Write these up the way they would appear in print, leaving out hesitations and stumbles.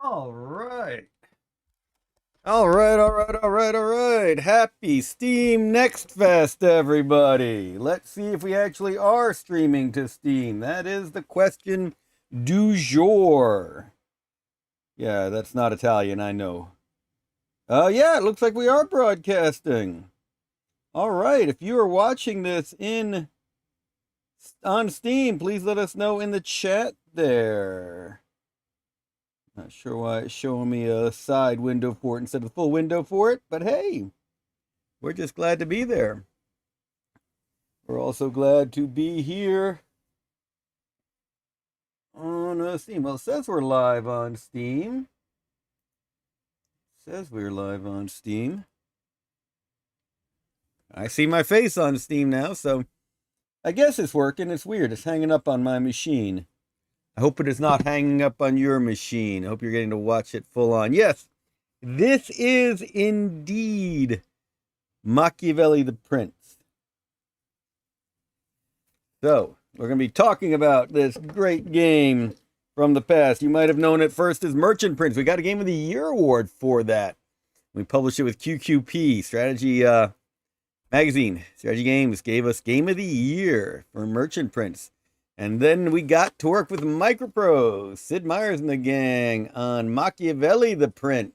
All right. All right. Happy Steam Next Fest, everybody. Let's see if we actually are streaming to Steam. That is the question du jour. Yeah, that's not Italian, I know. Yeah, it looks like we are broadcasting. All right, if you are watching this in on Steam, please let us know in the chat there. Not sure why it's showing me a side window for it instead of a full window for it, but hey, we're just glad to be there. We're also glad to be here on Steam. Well, it says we're live on Steam. It says we're live on Steam. I see my face on Steam now, so I guess it's working. It's weird. It's hanging up on my machine. I hope it is not hanging up on your machine. I hope you're getting to watch it full on. Yes, this is indeed Machiavelli the Prince. So, we're going to be talking about this great game from the past. You might have known it first as Merchant Prince. We got a Game of the Year award for that. We published it with QQP, Strategy Magazine. Strategy Games gave us Game of the Year for Merchant Prince. And then we got to work with Microprose, Sid Meier's and the gang on Machiavelli the Prince.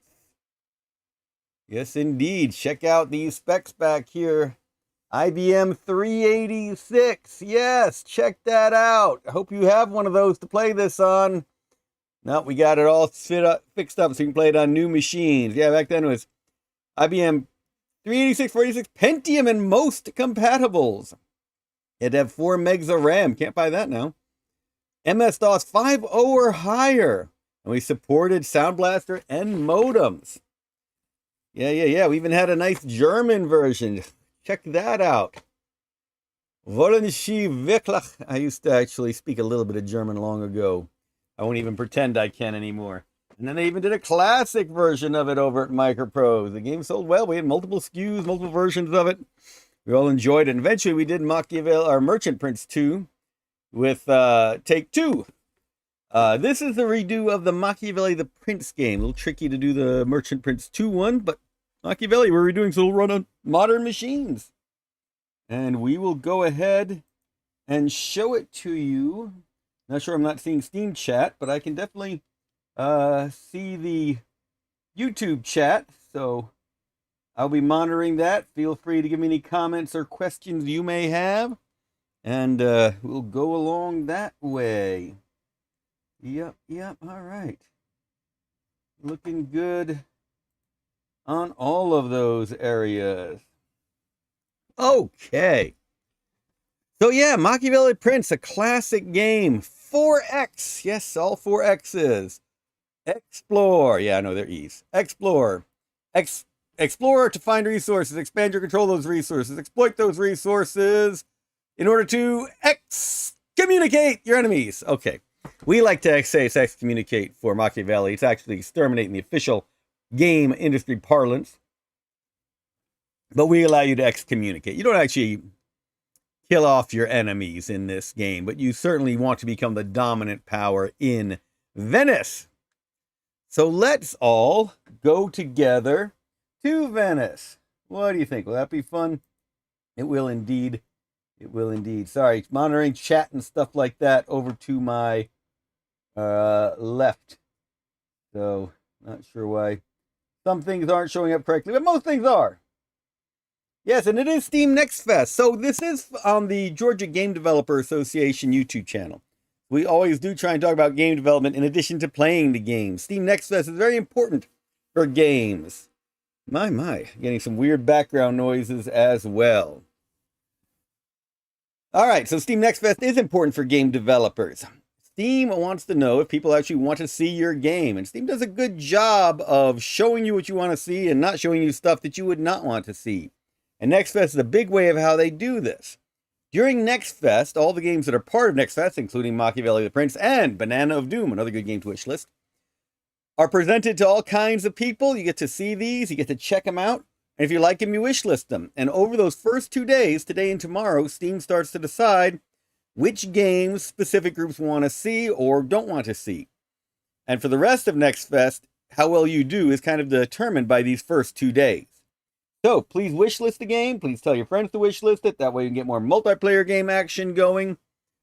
Yes, indeed. Check out these specs back here. IBM 386. Yes, check that out. I hope you have one of those to play this on. No, we got it all fixed up so you can play it on new machines. Yeah, back then it was IBM 386, 486, Pentium, and most compatibles. It'd have 4 megs of RAM. Can't buy that now. MS-DOS 5.0 or higher. And we supported Sound Blaster and modems. Yeah. We even had a nice German version. Check that out. Wollen Sie wirklich? I used to actually speak a little bit of German long ago. I won't even pretend I can anymore. And then they even did a classic version of it over at Microprose. The game sold well. We had multiple SKUs, multiple versions of it. We all enjoyed it. And eventually we did Machiavelli, or Merchant Prince 2 with Take 2. This is the redo of the Machiavelli the Prince game. A little tricky to do the Merchant Prince 2 one, but Machiavelli we're redoing, so it'll run on modern machines. And we will go ahead and show it to you. Not sure I'm not seeing Steam chat, but I can definitely see the YouTube chat, so I'll be monitoring that. Feel free to give me any comments or questions you may have, and we'll go along that way. Yep, all right. Looking good on all of those areas. Okay. So yeah, Machiavelli Prince, a classic game. 4X. Yes, all 4 X's. Explore. Yeah, I know they're E's. Explore. Explore to find resources, expand your control of those resources, exploit those resources in order to excommunicate your enemies. Okay, we like to say it's excommunicate for Machiavelli. It's actually exterminate in the official game industry parlance. But we allow you to excommunicate. You don't actually kill off your enemies in this game, but you certainly want to become the dominant power in Venice. So let's all go together to Venice. What do you think? Will that be fun? It will indeed. It will indeed. Sorry, monitoring chat and stuff like that over to my left. So, not sure why some things aren't showing up correctly, but most things are. Yes, and it is Steam Next Fest. So this is on the Georgia Game Developer Association YouTube channel. We always do try and talk about game development in addition to playing the game. Steam Next Fest is very important for games. My, getting some weird background noises as well. All right, so Steam Next Fest is important for game developers. Steam wants to know if people actually want to see your game, and Steam does a good job of showing you what you want to see and not showing you stuff that you would not want to see. And Next Fest is a big way of how they do this. During Next Fest, all the games that are part of Next Fest, including Machiavelli the Prince and Banana of Doom, another good game to wish list, are presented to all kinds of people. You get to see these, you get to check them out, and if you like them, you wish list them. And over those first 2 days, today and tomorrow, Steam starts to decide which games specific groups want to see or don't want to see. And for the rest of Next Fest, how well you do is kind of determined by these first 2 days. So please wishlist the game. Please tell your friends to wishlist it. That way you can get more multiplayer game action going.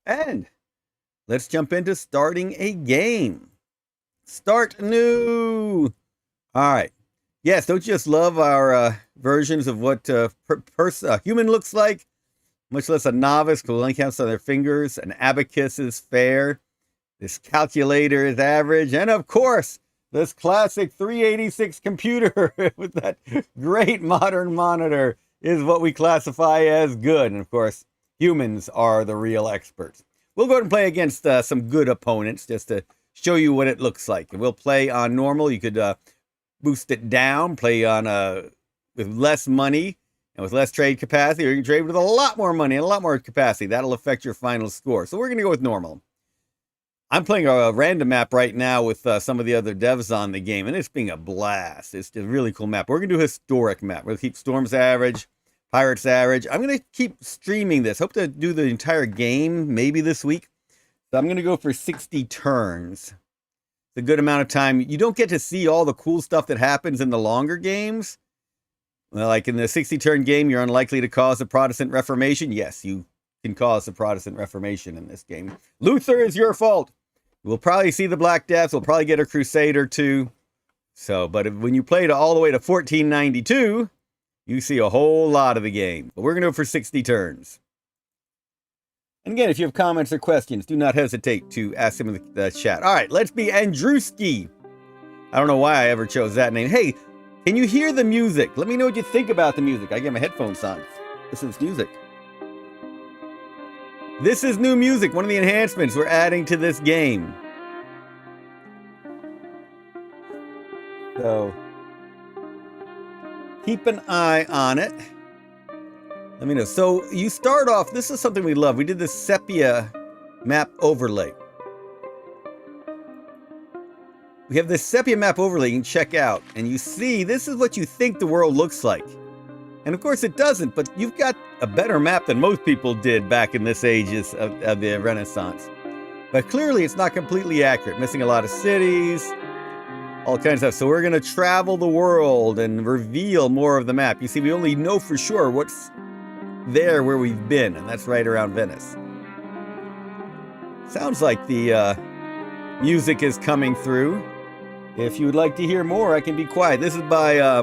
And let's jump into starting a game. Start new. All right. Yes, don't you just love our versions of what a human looks like? Much less a novice who only counts on their fingers. An abacus is fair. This calculator is average. And of course, this classic 386 computer with that great modern monitor is what we classify as good. And of course, humans are the real experts. We'll go ahead and play against some good opponents just to show you what it looks like. And we'll play on normal. You could boost it down, play on with less money and with less trade capacity, or you can trade with a lot more money and a lot more capacity. That'll affect your final score. So we're going to go with normal. I'm playing a random map right now with some of the other devs on the game, and it's being a blast. It's a really cool map. We're going to do a historic map. We'll keep Storms average, Pirates average. I'm going to keep streaming this. Hope to do the entire game maybe this week. So I'm going to go for 60 turns. It's a good amount of time. You don't get to see all the cool stuff that happens in the longer games. Well, like in the 60-turn game, you're unlikely to cause a Protestant Reformation. Yes, you can cause a Protestant Reformation in this game. Luther is your fault. We'll probably see the Black Deaths. We'll probably get a Crusade or two. So, but when you play all the way to 1492, you see a whole lot of the game. But we're going to go for 60 turns. And again, if you have comments or questions, do not hesitate to ask them in the chat. All right, let's be Andrewski. I don't know why I ever chose that name. Hey, can you hear the music? Let me know what you think about the music. I get my headphones on. This is music. This is new music, one of the enhancements we're adding to this game. So, keep an eye on it. Let me know. So, you start off, this is something we love. We did this sepia map overlay. We have this sepia map overlay you can check out, and you see this is what you think the world looks like. And of course it doesn't, but you've got a better map than most people did back in this ages of the Renaissance. But clearly it's not completely accurate, missing a lot of cities, all kinds of stuff. So we're going to travel the world and reveal more of the map. You see, we only know for sure what's there where we've been, and that's right around Venice. Sounds like the music is coming through. If you would like to hear more, I can be quiet. This is by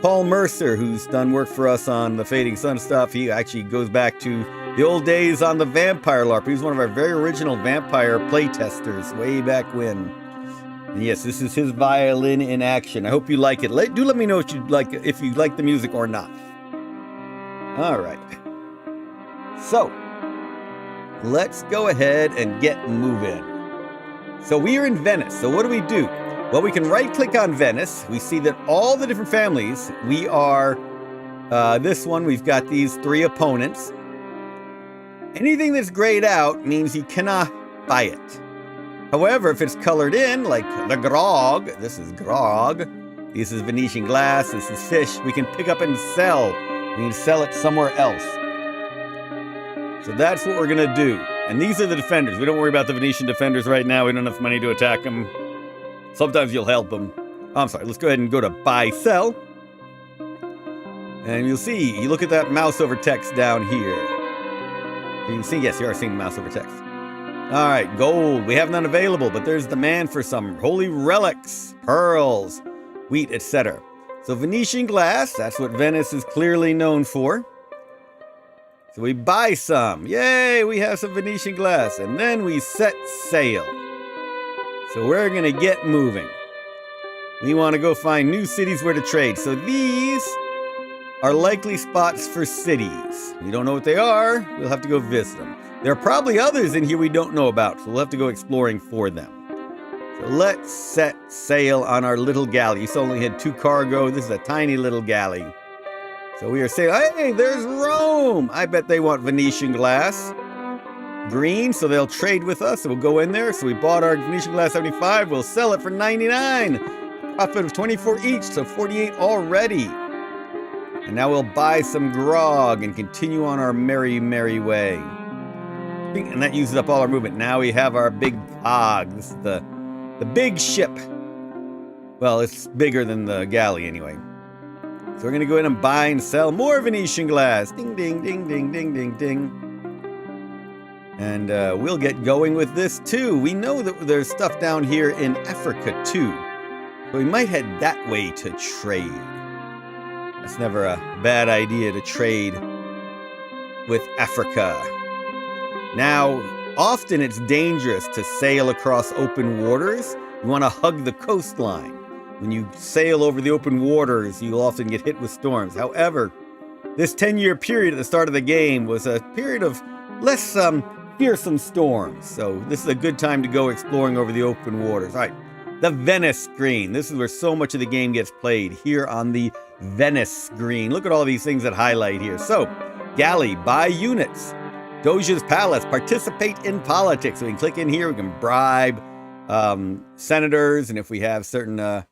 Paul Mercer, who's done work for us on the Fading Sun stuff. He actually goes back to the old days on the Vampire LARP. He was one of our very original Vampire playtesters way back when. And yes, this is his violin in action. I hope you like it. Do let me know if you like the music or not. All right. So, let's go ahead and get moving. So we are in Venice. So what do? Well, we can right-click on Venice. We see that all the different families, we are, this one, we've got these 3 opponents. Anything that's grayed out means you cannot buy it. However, if it's colored in, like the grog, this is grog, this is Venetian glass, this is fish, we can pick up and sell. We can sell it somewhere else. So that's what we're going to do. And these are the defenders. We don't worry about the Venetian defenders right now. We don't have enough money to attack them. Sometimes you'll help them. Oh, I'm sorry. Let's go ahead and go to buy, sell. And you'll see, you look at that mouse over text down here. You can see, yes, you are seeing the mouse over text. All right, gold. We have none available, but there's demand for some holy relics, pearls, wheat, etc. So Venetian glass, that's what Venice is clearly known for. So we buy some. Yay, we have some Venetian glass. And then we set sail. So we're going to get moving. We want to go find new cities where to trade. So these are likely spots for cities. We don't know what they are. We'll have to go visit them. There are probably others in here we don't know about, so we'll have to go exploring for them. So let's set sail on our little galley. You only had 2 cargo. This is a tiny little galley. So we are saying, hey, there's Rome. I bet they want Venetian glass. Green, so they'll trade with us. So we'll go in there. So we bought our Venetian glass 75. We'll sell it for 99. Profit of 24 each, so 48 already. And now we'll buy some grog and continue on our merry, merry way. And that uses up all our movement. Now we have our big cog. This is the The big ship. Well, it's bigger than the galley anyway. So we're going to go in and buy and sell more Venetian glass. Ding, ding, ding, ding, ding, ding, ding. And we'll get going with this too. We know that there's stuff down here in Africa too. But we might head that way to trade. That's never a bad idea to trade with Africa. Now, often it's dangerous to sail across open waters. You want to hug the coastline. When you sail over the open waters, you'll often get hit with storms. However, this 10-year period at the start of the game was a period of less fearsome storms. So this is a good time to go exploring over the open waters. All right, the Venice screen. This is where so much of the game gets played, here on the Venice screen. Look at all these things that highlight here. So, galley, buy units. Doge's Palace, participate in politics. So we can click in here, we can bribe senators, and if we have certain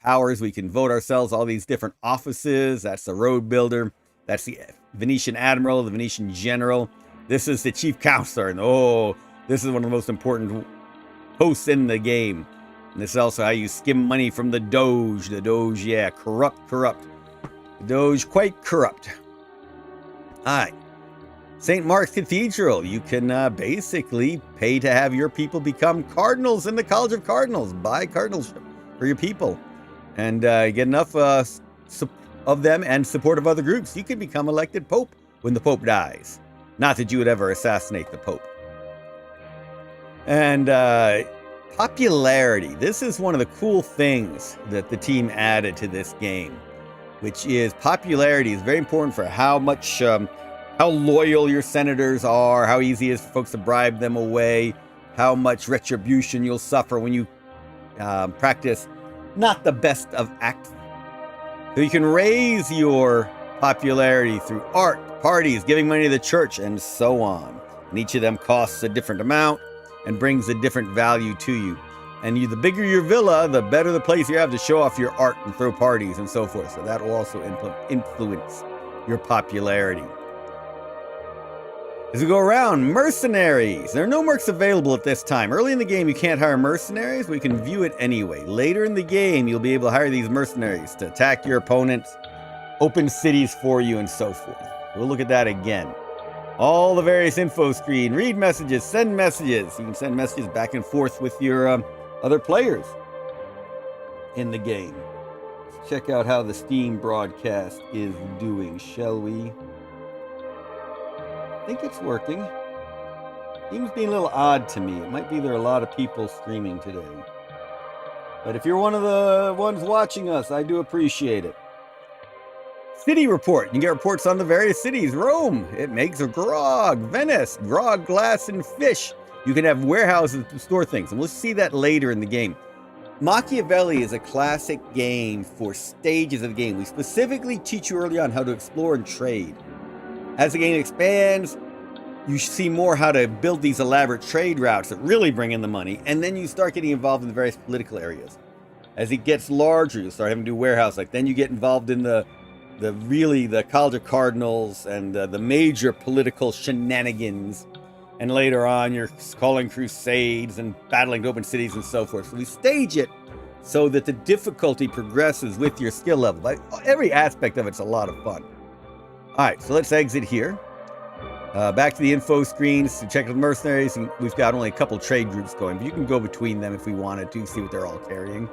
powers, we can vote ourselves all these different offices. That's the road builder. That's the Venetian admiral, the Venetian general. This is the chief counselor. And oh, this is one of the most important posts in the game. And this is also how you skim money from the Doge. The Doge, yeah, corrupt. The Doge, quite corrupt. All right. St. Mark's Cathedral. You can basically pay to have your people become cardinals in the College of Cardinals. Buy cardinalship for your people. And get enough of them and support of other groups. You can become elected Pope when the Pope dies. Not that you would ever assassinate the Pope. And popularity. This is one of the cool things that the team added to this game, which is popularity is very important for how much, how loyal your senators are, how easy it is for folks to bribe them away, how much retribution you'll suffer when you practice not the best of acts. So you can raise your popularity through art, parties, giving money to the church, and so on. And each of them costs a different amount and brings a different value to you. And the bigger your villa, the better the place you have to show off your art and throw parties and so forth. So that will also influence your popularity. As we go around, mercenaries. There are no mercs available at this time. Early in the game, you can't hire mercenaries, but you can view it anyway. Later in the game, you'll be able to hire these mercenaries to attack your opponents, open cities for you, and so forth. We'll look at that again. All the various info screen, read messages, send messages. You can send messages back and forth with your other players in the game. Let's check out how the Steam broadcast is doing, shall we? I think it's working. Seems being a little odd to me. It might be there are a lot of people streaming today. But if you're one of the ones watching us, I do appreciate it. City report. You can get reports on the various cities. Rome, it makes a grog. Venice, grog, glass, and fish. You can have warehouses to store things, and we'll see that later in the game. Machiavelli is a classic game for stages of the game. We specifically teach you early on how to explore and trade. As the game expands, you see more how to build these elaborate trade routes that really bring in the money, and then you start getting involved in the various political areas. As it gets larger, you start having to do warehouse. Then you get involved in the College of Cardinals and the major political shenanigans. And later on, you're calling crusades and battling to open cities and so forth. So we stage it so that the difficulty progresses with your skill level. Like, every aspect of it's a lot of fun. All right, so let's exit here. Back to the info screens to check the mercenaries. We've got only a couple trade groups going, but you can go between them if we wanted to, see what they're all carrying.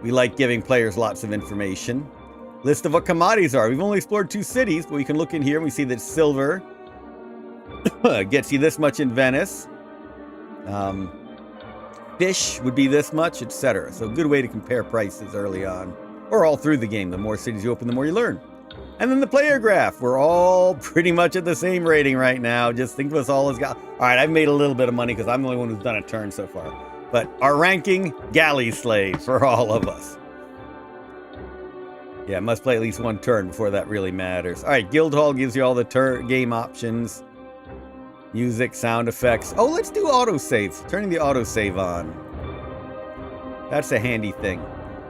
We like giving players lots of information. List of what commodities are. We've only explored 2 cities, but we can look in here and we see that silver gets you this much in Venice. Fish would be this much, etc. So a good way to compare prices early on, or all through the game. The more cities you open, the more you learn. And then the player graph. We're all pretty much at the same rating right now. Just think of us all as all right, I've made a little bit of money because I'm the only one who's done a turn so far. But our ranking, galley slave for all of us. Yeah, must play at least 1 turn before that really matters. All right, Guildhall gives you all the game options. Music, sound effects. Oh, let's do autosave. Turning the autosave on. That's a handy thing.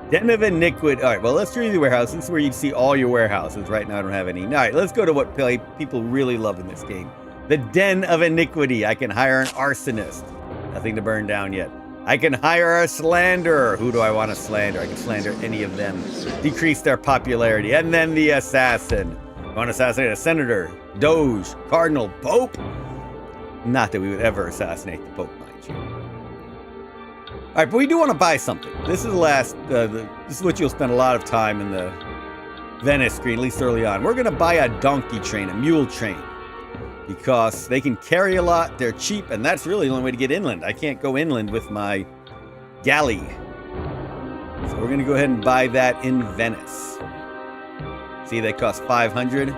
Den of Iniquity. All right, well, let's do the warehouse. This is where you'd see all your warehouses. Right now, I don't have any. All right, let's go to what people really love in this game. The Den of Iniquity. I can hire an arsonist. Nothing to burn down yet. I can hire a slanderer. Who do I want to slander? I can slander any of them. Decrease their popularity. And then the assassin. I want to assassinate a senator, doge, cardinal, pope. Not that we would ever assassinate the pope, mind you. All right, but we do want to buy something. This is the last. This is what you'll spend a lot of time in the Venice screen, at least early on. We're going to buy a donkey train, a mule train, because they can carry a lot, they're cheap, and that's really the only way to get inland. I can't go inland with my galley. So we're going to go ahead and buy that in Venice. See, they cost 500.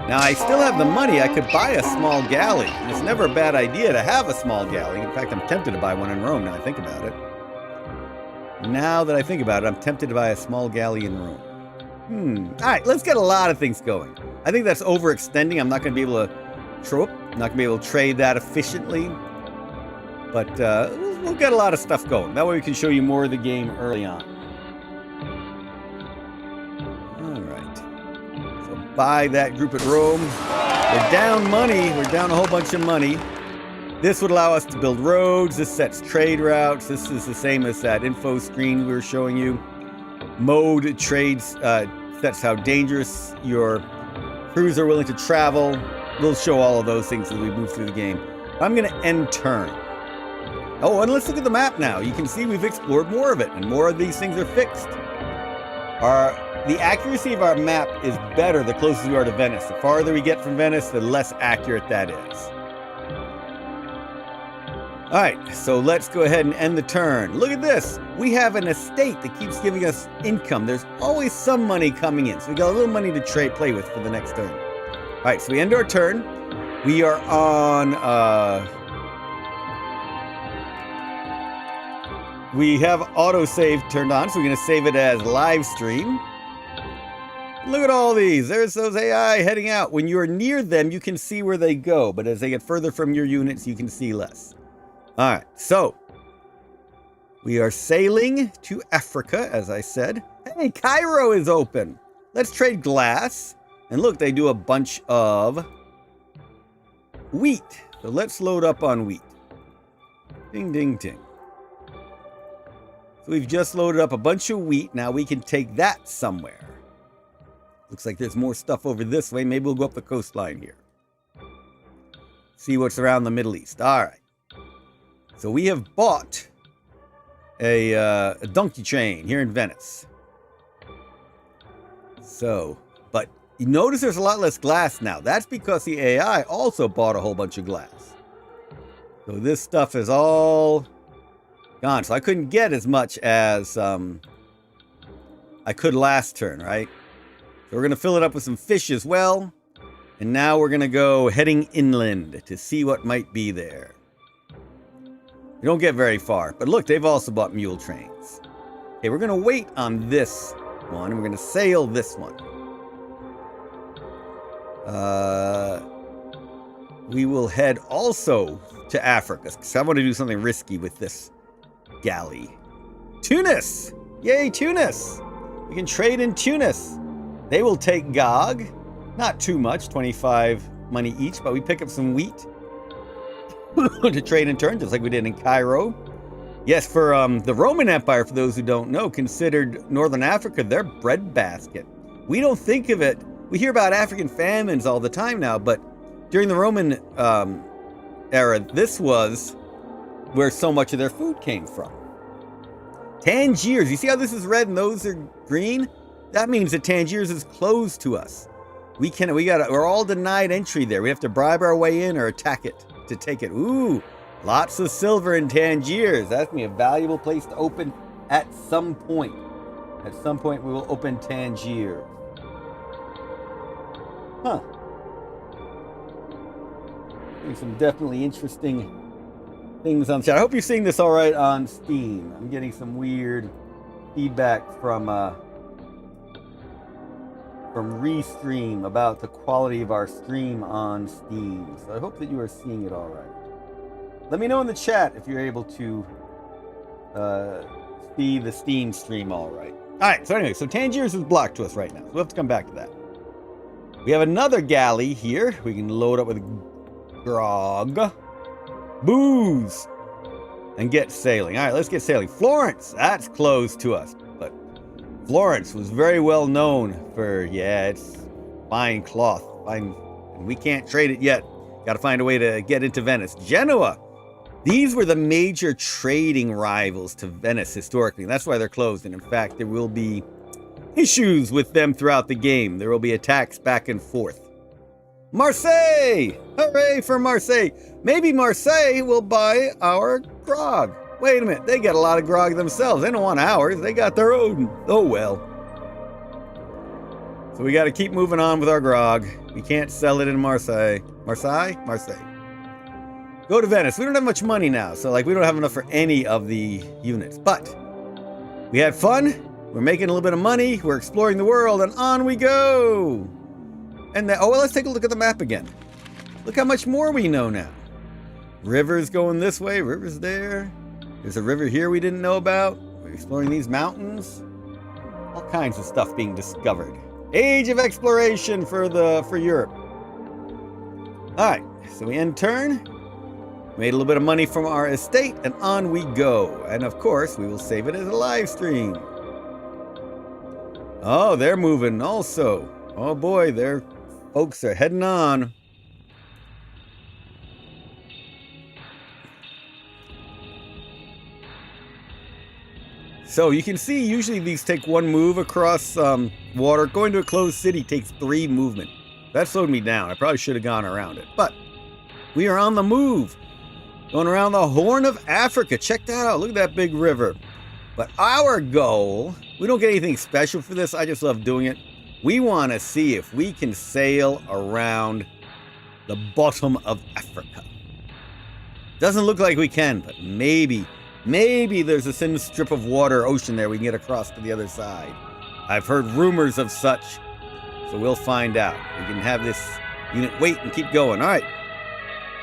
Now, I still have the money. I could buy a small galley. It's never a bad idea to have a small galley. In fact, I'm tempted to buy one in Rome now I think about it. Now that I think about it, I'm tempted to buy a small galley in Rome. All right, let's get a lot of things going. I think that's overextending. I'm not going to be able to I'm not going to be able to trade that efficiently. But we'll get a lot of stuff going. That way we can show you more of the game early on. All right. So buy that group at Rome. We're down money. We're down a whole bunch of money. This would allow us to build roads. This sets trade routes. This is the same as that info screen we were showing you. Mode trades sets how dangerous your crews are willing to travel. We'll show all of those things as we move through the game. I'm going to end turn. Oh, and let's look at the map now. You can see we've explored more of it, and more of these things are fixed. The accuracy of our map is better the closer we are to Venice. The farther we get from Venice, the less accurate that is. All right, so let's go ahead and end the turn. Look at this. We have an estate that keeps giving us income. There's always some money coming in, so we got a little money to play with for the next turn. All right, so we end our turn. We are on... we have autosave turned on, so we're going to save it as live stream. Look at all these. There's those AI heading out. When you're near them, you can see where they go, but as they get further from your units, you can see less. All right, so we are sailing to Africa, as I said. Hey, Cairo is open. Let's trade glass. And look, they do a bunch of wheat. So let's load up on wheat. Ding, ding, ding. So we've just loaded up a bunch of wheat. Now we can take that somewhere. Looks like there's more stuff over this way. Maybe we'll go up the coastline here. See what's around the Middle East. All right. So we have bought a donkey train here in Venice. So, but you notice there's a lot less glass now. That's because the AI also bought a whole bunch of glass. So this stuff is all gone. So I couldn't get as much as I could last turn, right? So we're going to fill it up with some fish as well. And now we're going to go heading inland to see what might be there. We don't get very far. But look, they've also bought mule trains. Okay, we're going to wait on this one. We're going to sail this one. We will head also to Africa, because I want to do something risky with this galley. Tunis! Yay, Tunis! We can trade in Tunis. They will take Gog. Not too much, 25 money each, but we pick up some wheat to trade in turn, just like we did in Cairo. Yes, for the Roman Empire, for those who don't know, considered Northern Africa their breadbasket. We don't think of it. We hear about African famines all the time now, but during the Roman era, this was where so much of their food came from. Tangiers, you see how this is red and those are green? That means that Tangiers is closed to us. We're all denied entry there. We have to bribe our way in or attack it to take it. Ooh, lots of silver in Tangiers. That's going to be a valuable place to open at some point. At some point, we will open Tangiers. Huh. Some definitely interesting things on chat. I hope you're seeing this all right on Steam. I'm getting some weird feedback from Restream about the quality of our stream on Steam. So I hope that you are seeing it all right. Let me know in the chat if you're able to see the Steam stream all right. All right, so anyway, so Tangiers is blocked to us right now. So we'll have to come back to that. We have another galley here. We can load up with grog, booze, and get sailing. All right, let's get sailing. Florence, that's close to us. But Florence was very well known for, it's fine cloth. Fine, and we can't trade it yet. Got to find a way to get into Venice. Genoa. These were the major trading rivals to Venice historically. And that's why they're closed. And in fact, there will be issues with them throughout the game. There will be attacks back and forth. Marseille! Hooray for Marseille! Maybe Marseille will buy our grog. Wait a minute, they got a lot of grog themselves. They don't want ours, they got their own. Oh well. So we got to keep moving on with our grog. We can't sell it in Marseille. Marseille? Go to Venice. We don't have much money now, so we don't have enough for any of the units. But we had fun. We're making a little bit of money. We're exploring the world, and on we go. And let's take a look at the map again. Look how much more we know now. Rivers going this way, rivers there. There's a river here we didn't know about. We're exploring these mountains. All kinds of stuff being discovered. Age of exploration for Europe. All right, so we end turn. Made a little bit of money from our estate, and on we go. And of course, we will save it as a live stream. Oh, they're moving also. Oh boy, their folks are heading on. So you can see usually these take one move across water. Going to a closed city takes 3 movement. That slowed me down. I probably should have gone around it. But we are on the move. Going around the Horn of Africa. Check that out. Look at that big river. But our goal, we don't get anything special for this. I just love doing it. We want to see if we can sail around the bottom of Africa. Doesn't look like we can, but maybe there's a thin strip of water, ocean there we can get across to the other side. I've heard rumors of such, so we'll find out. We can have this unit wait and keep going. All right.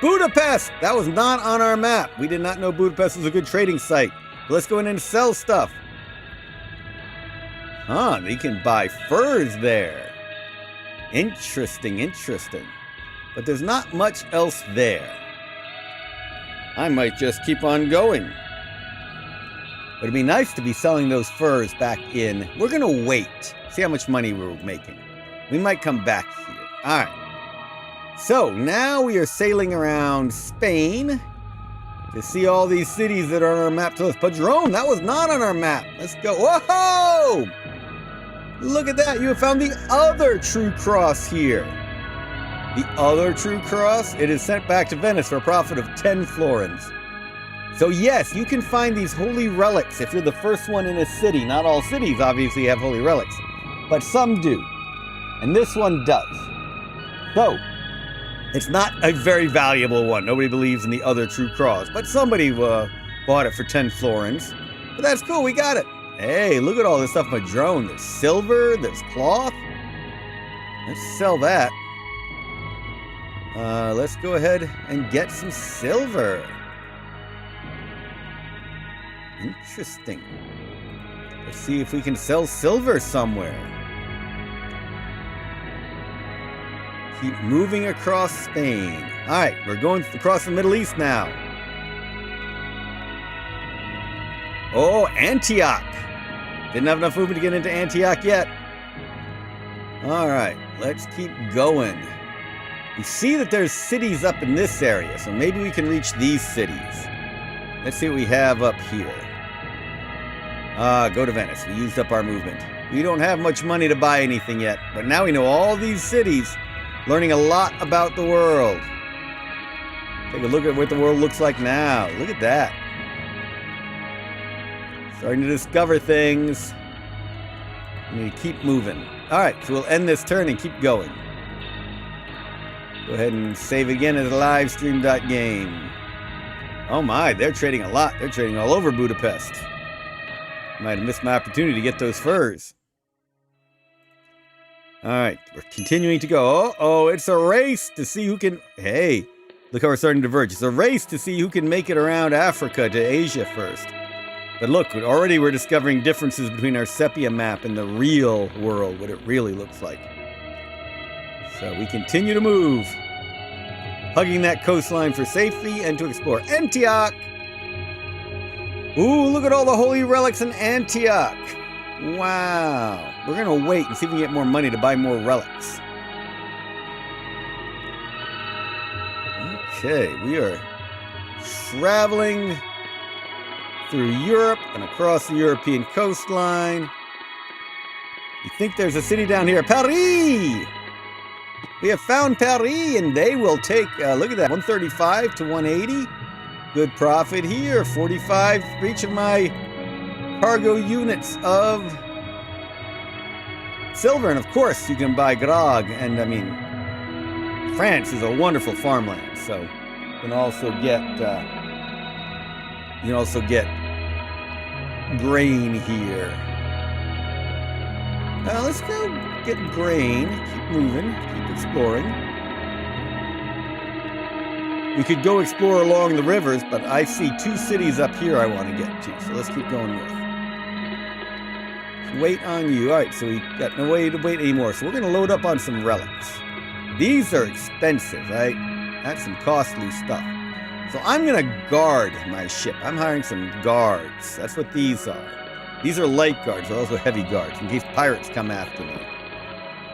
Budapest! That was not on our map. We did not know Budapest was a good trading site. Let's go in and sell stuff. They can buy furs there. Interesting. But there's not much else there. I might just keep on going. But it'd be nice to be selling those furs back in. We're going to wait. See how much money we're making. We might come back here. All right. So now we are sailing around Spain to see all these cities that are on our map to us. Padrone, that was not on our map. Let's go. Whoa! Look at that. You have found the other true cross here. The other true cross, it is sent back to Venice for a profit of 10 florins. So yes, you can find these holy relics if you're the first one in a city. Not all cities obviously have holy relics, but some do. And this one does. So, it's not a very valuable one. Nobody believes in the other true cross, but somebody bought it for 10 florins. But that's cool, we got it. Hey, look at all this stuff Madrone. There's silver, there's cloth. Let's sell that. Let's go ahead and get some silver. Interesting. Let's see if we can sell silver somewhere. Keep moving across Spain. All right, we're going across the Middle East now. Oh, Antioch. Didn't have enough movement to get into Antioch yet. All right, let's keep going. We see that there's cities up in this area, so maybe we can reach these cities. Let's see what we have up here. Go to Venice. We used up our movement. We don't have much money to buy anything yet, but now we know all these cities, learning a lot about the world. Take a look at what the world looks like now. Look at that. Starting to discover things. We need to keep moving. All right, so we'll end this turn and keep going. Go ahead and save again as livestream.game. Oh my, they're trading a lot. They're trading all over Budapest. Might have missed my opportunity to get those furs. All right, we're continuing to go. Oh, it's a race to see who can... Hey, look how we're starting to diverge. It's a race to see who can make it around Africa to Asia first. But look, already we're discovering differences between our sepia map and the real world, what it really looks like. So we continue to move, hugging that coastline for safety and to explore Antioch. Ooh, look at all the holy relics in Antioch. Wow. We're going to wait and see if we can get more money to buy more relics. Okay, we are traveling through Europe and across the European coastline. You think there's a city down here, Paris! We have found Paris, and they will take, look at that, 135 to 180. Good profit here, 45 for each of my cargo units of silver. And of course, you can buy grog, and I mean, France is a wonderful farmland, so you can also get grain here. Let's go get grain. Keep moving. Keep exploring. We could go explore along the rivers, but I see 2 cities up here I want to get to. So let's keep going north. Let's wait on you. All right, so we got no way to wait anymore. So we're going to load up on some relics. These are expensive, right? That's some costly stuff. So I'm going to guard my ship. I'm hiring some guards. That's what these are. These are light guards. They're also heavy guards. In case pirates come after me,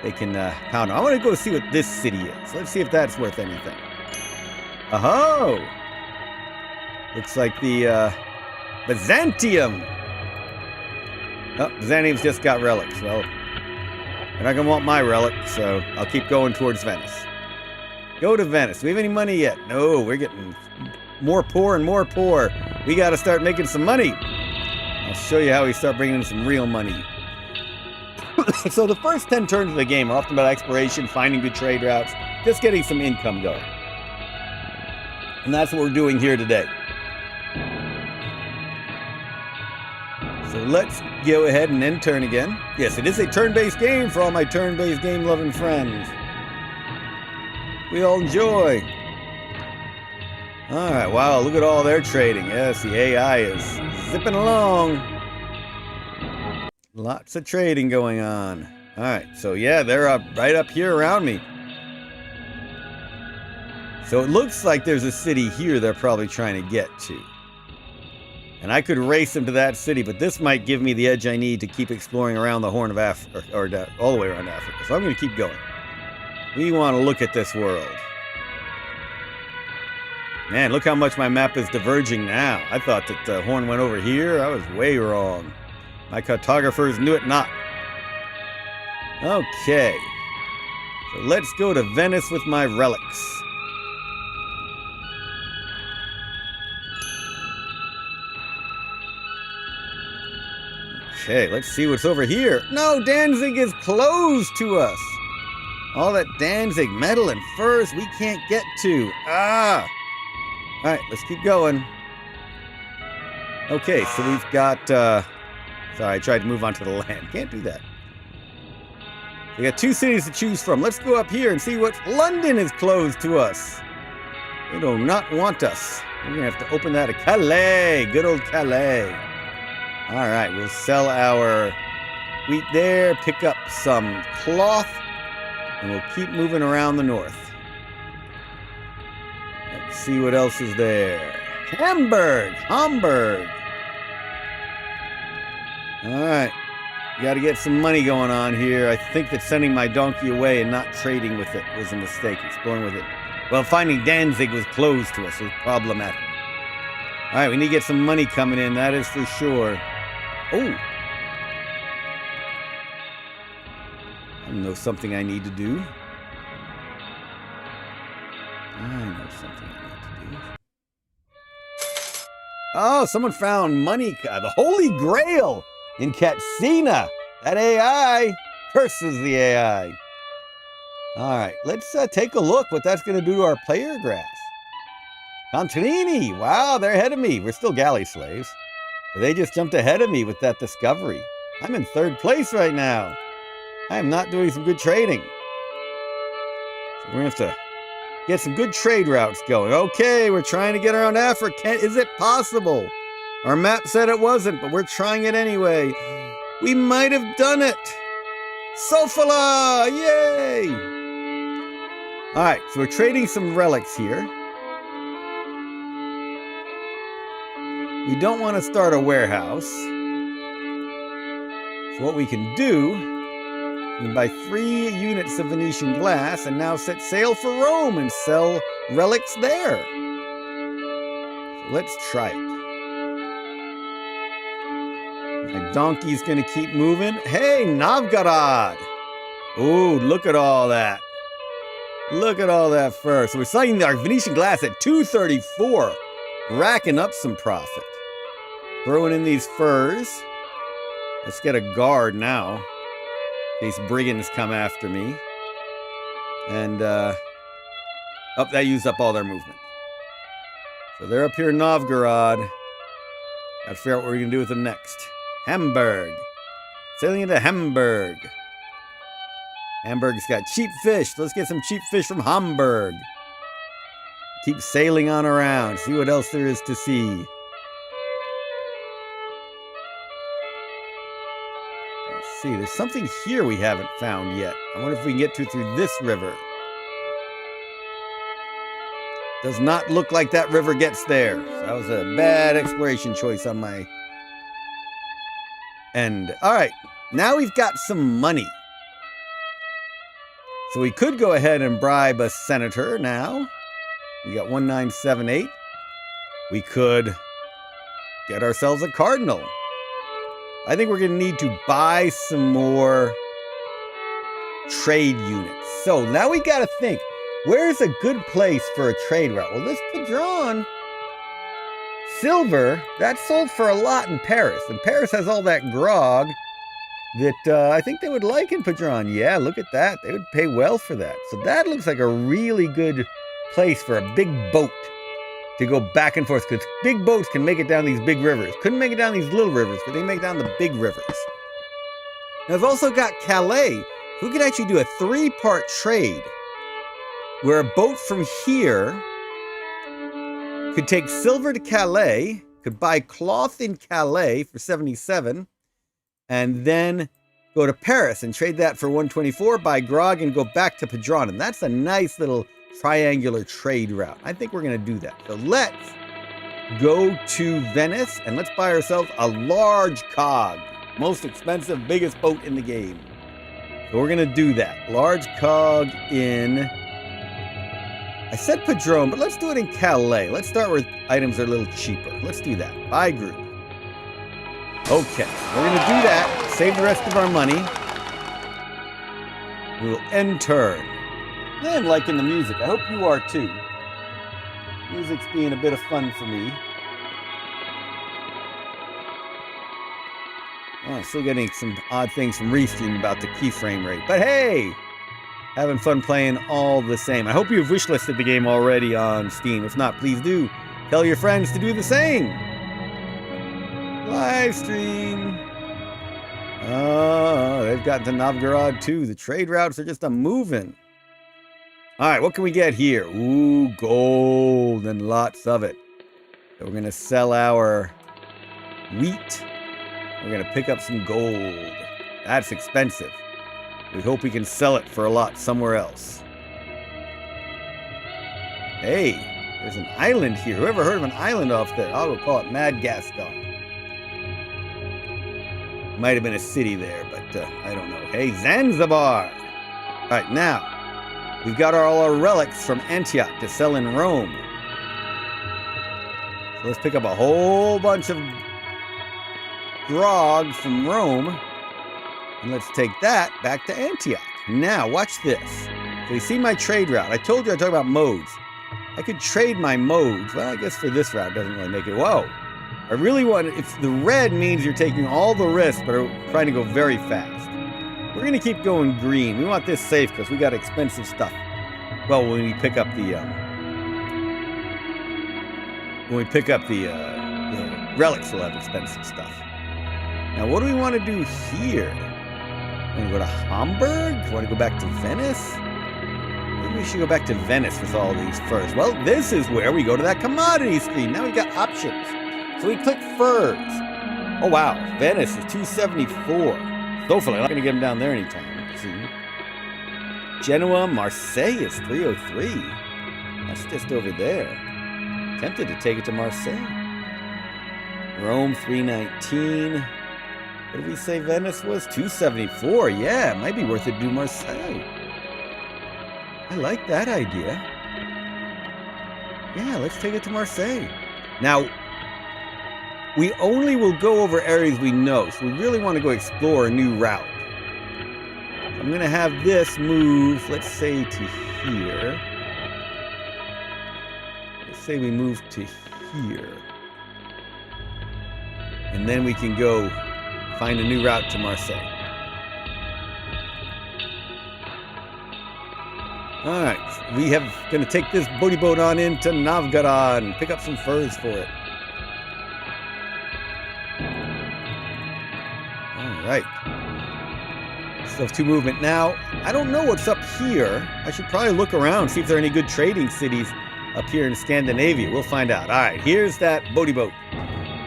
they can pound them. I want to go see what this city is. Let's see if that's worth anything. Oh! Looks like the Byzantium. Oh, Byzantium's just got relics. Well, they're not going to want my relic, so I'll keep going towards Venice. Go to Venice. Do we have any money yet? No, we're getting more poor and more poor. We got to start making some money. I'll show you how we start bringing in some real money. So the first 10 turns of the game are often about exploration, finding good trade routes, just getting some income going. And that's what we're doing here today. So let's go ahead and end turn again. Yes, it is a turn-based game for all my turn-based game-loving friends. We all enjoy. All right, wow, look at all their trading. Yes, the AI is zipping along. Lots of trading going on. All right, so yeah, they're right up here around me. So it looks like there's a city here they're probably trying to get to. And I could race them to that city, but this might give me the edge I need to keep exploring around the Horn of Africa, or all the way around Africa. So I'm going to keep going. We want to look at this world. Man, look how much my map is diverging now. I thought that the Horn went over here. I was way wrong. My cartographers knew it not. Okay. So let's go to Venice with my relics. Okay, let's see what's over here. No, Danzig is closed to us. All that Danzig metal and furs we can't get to. Ah! All right, let's keep going. Okay, so we've got... sorry, I tried to move onto the land. Can't do that. We got 2 cities to choose from. Let's go up here and see what... London is closed to us. They do not want us. We're going to have to open that at Calais. Good old Calais. All right, we'll sell our wheat there, pick up some cloth, and we'll keep moving around the north. Let's see what else is there. Hamburg! All right, got to get some money going on here. I think that sending my donkey away and not trading with it was a mistake, exploring with it. Well, finding Danzig was closed to us. It was problematic. All right, we need to get some money coming in, that is for sure. Oh! I know something I need to do. Oh, someone found money. The Holy Grail in Katsina. That AI curses the AI. All right, let's take a look what that's going to do to our player graphs. Contrini. Wow, they're ahead of me. We're still galley slaves. They just jumped ahead of me with that discovery. I'm in 3rd place right now. I am not doing some good trading. So we're going to have to get some good trade routes going. Okay, we're trying to get around Africa. Is it possible? Our map said it wasn't, but we're trying it anyway. We might have done it. Sofala! Yay! All right, so we're trading some relics here. We don't want to start a warehouse. So what we can do, we can buy 3 units of Venetian glass and now set sail for Rome and sell relics there. So let's try it. My donkey's going to keep moving. Hey, Novgorod! Ooh, look at all that. Look at all that fur. So we're selling our Venetian glass at 234, racking up some profit. Throwing in these furs. Let's get a guard now, in case brigands come after me. And, that used up all their movement. So they're up here in Novgorod. Gotta figure out what we're gonna do with them next. Hamburg. Sailing into Hamburg. Hamburg's got cheap fish. Let's get some cheap fish from Hamburg. Keep sailing on around. See what else there is to see. Let's see. There's something here we haven't found yet. I wonder if we can get to it through this river. Does not look like that river gets there. So that was a bad exploration choice on my end. All right. Now we've got some money. So we could go ahead and bribe a senator now. We got 1978. We could get ourselves a cardinal. I think we're going to need to buy some more trade units. So now we got to think, where's a good place for a trade route? Well, this Padron silver, that sold for a lot in Paris. And Paris has all that grog that I think they would like in Padron. Yeah, look at that. They would pay well for that. So that looks like a really good place for a big boat to go back and forth, because big boats can make it down these big rivers. Couldn't make it down these little rivers, but they make it down the big rivers. Now, I've also got Calais. We could actually do a 3-part trade where a boat from here could take silver to Calais, could buy cloth in Calais for 77, and then go to Paris and trade that for 124, buy grog, and go back to Padron. And that's a nice little triangular trade route. I think we're going to do that. So let's go to Venice, and let's buy ourselves a large cog. Most expensive, biggest boat in the game. So we're going to do that. Large cog in... I said Padron, but let's do it in Calais. Let's start with items that are a little cheaper. Let's do that. Buy group. Okay, we're going to do that. Save the rest of our money. We will end turn. I'm liking the music. I hope you are too. Music's being a bit of fun for me. Oh, still getting some odd things from Restream about the keyframe rate. But hey! Having fun playing all the same. I hope you've wishlisted the game already on Steam. If not, please do. Tell your friends to do the same. Live stream. Oh, they've gotten to Novgorod too. The trade routes are just a-moving. All right, what can we get here? Ooh, gold and lots of it. So we're going to sell our wheat. We're going to pick up some gold. That's expensive. We hope we can sell it for a lot somewhere else. Hey, there's an island here. Whoever heard of an island off there? I'll go call it Madagascar. Might have been a city there, but I don't know. Hey, Zanzibar. All right, now, we've got all our relics from Antioch to sell in Rome. So let's pick up a whole bunch of grog from Rome. And let's take that back to Antioch. Now, watch this. So you see my trade route. I told you I'd talk about modes. I could trade my modes. Well, I guess for this route, it doesn't really make it. Whoa. I really want, if the red means you're taking all the risks, but are trying to go very fast. We're going to keep going green. We want this safe because we got expensive stuff. Well, when we pick up the, relics, we'll have expensive stuff. Now, what do we want to do here? Want to go to Hamburg? Want to go back to Venice? Maybe we should go back to Venice with all these furs. Well, this is where we go to that commodity screen. Now we've got options. So we click furs. Oh, wow. Venice is 274. Hopefully, I'm not going to get them down there anytime soon. Genoa, Marseille is 303. That's just over there. Tempted to take it to Marseille. Rome, 319. What did we say Venice was? 274. Yeah, it might be worth it to do Marseille. I like that idea. Yeah, let's take it to Marseille. Now, we only will go over areas we know, so we really want to go explore a new route. I'm going to have this move, let's say, to here. Let's say we move to here. And then we can go find a new route to Marseille. All right, we have going to take this boaty boat on into Novgorod and pick up some furs for it. All right. Still have 2 movement. Now, I don't know what's up here. I should probably look around, see if there are any good trading cities up here in Scandinavia. We'll find out. All right, here's that boaty boat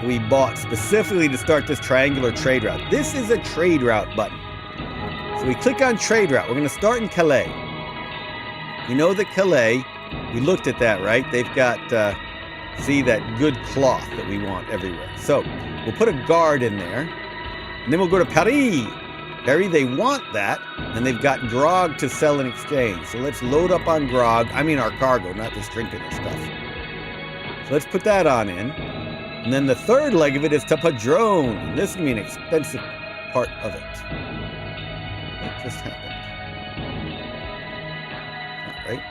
we bought specifically to start this triangular trade route. This is a trade route button. So we click on trade route. We're going to start in Calais. We know that Calais, we looked at that, right? They've got, see, that good cloth that we want everywhere. So we'll put a guard in there, and then we'll go to Paris. Paris, they want that, and they've got grog to sell in exchange. So let's load up on grog. I mean our cargo, not just drinking and stuff. So let's put that on in. And then the third leg of it is to Padrone. And this is going to be an expensive part of it. What just happened? Not right.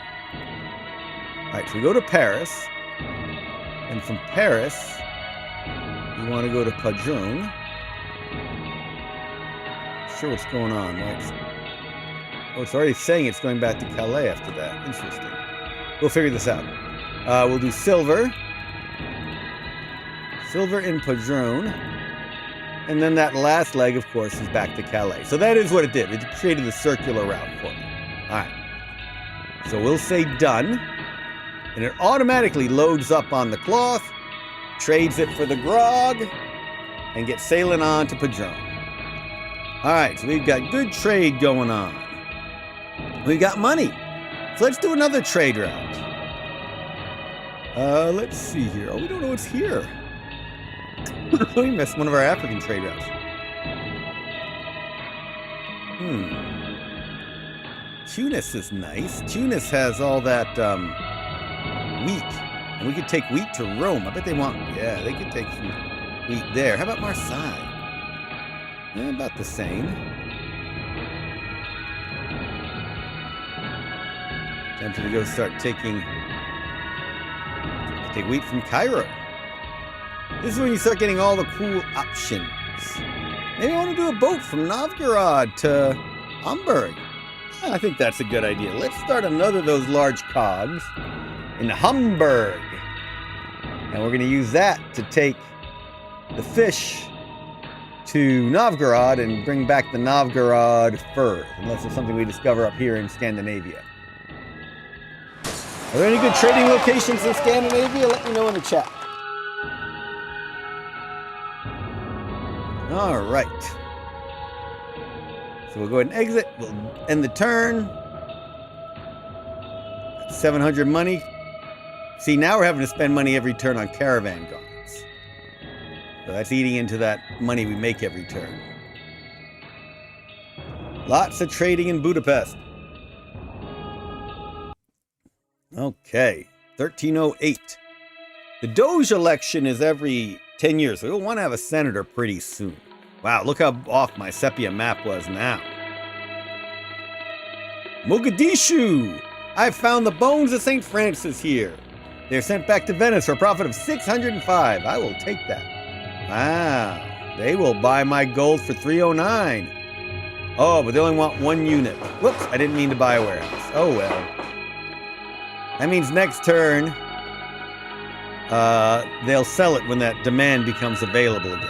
All right, so we go to Paris. And from Paris, we want to go to Padrone. Not sure what's going on. Oh, it's already saying it's going back to Calais after that. Interesting. We'll figure this out. We'll do silver. Silver in Padrone. And then that last leg, of course, is back to Calais. So that is what it did. It created the circular route for me. All right. So we'll say done. And it automatically loads up on the cloth, trades it for the grog, and gets sailing on to Padrone. All right, so we've got good trade going on. We've got money. So let's do another trade route. Let's see here. Oh, we don't know what's here. We missed one of our African trade routes. Tunis is nice. Tunis has all that wheat. And we could take wheat to Rome. I bet they want... Yeah, they could take some wheat there. How about Marseille? Yeah, about the same. Tempted to go start taking... Take wheat from Cairo. This is when you start getting all the cool options. Maybe I want to do a boat from Novgorod to Hamburg. I think that's a good idea. Let's start another of those large cogs in Hamburg. And we're going to use that to take the fish to Novgorod and bring back the Novgorod fur, unless it's something we discover up here in Scandinavia. Are there any good trading locations in Scandinavia? Let me know in the chat. All right. So we'll go ahead and exit. We'll end the turn. 700 money. See, now we're having to spend money every turn on caravan guards. So that's eating into that money we make every turn. Lots of trading in Budapest. Okay, 1308. The Doge election is every 10 years, so we'll want to have a senator pretty soon. Wow, look how off my sepia map was now. Mogadishu! I've found the bones of St. Francis here. They're sent back to Venice for a profit of 605. I will take that. Wow, they will buy my gold for 309. Oh, but they only want 1 unit. Whoops, I didn't mean to buy a warehouse. Oh well. That means next turn, they'll sell it when that demand becomes available again.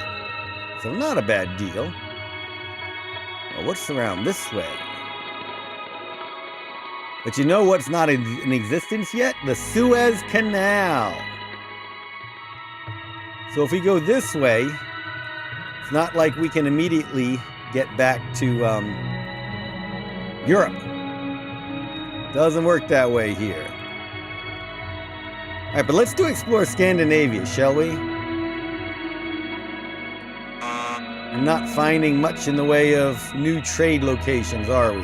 So not a bad deal. Well, what's around this way? But you know what's not in existence yet? The Suez Canal. So if we go this way, it's not like we can immediately get back to Europe. Doesn't work that way here. All right, but let's explore Scandinavia, shall we? We're not finding much in the way of new trade locations, are we?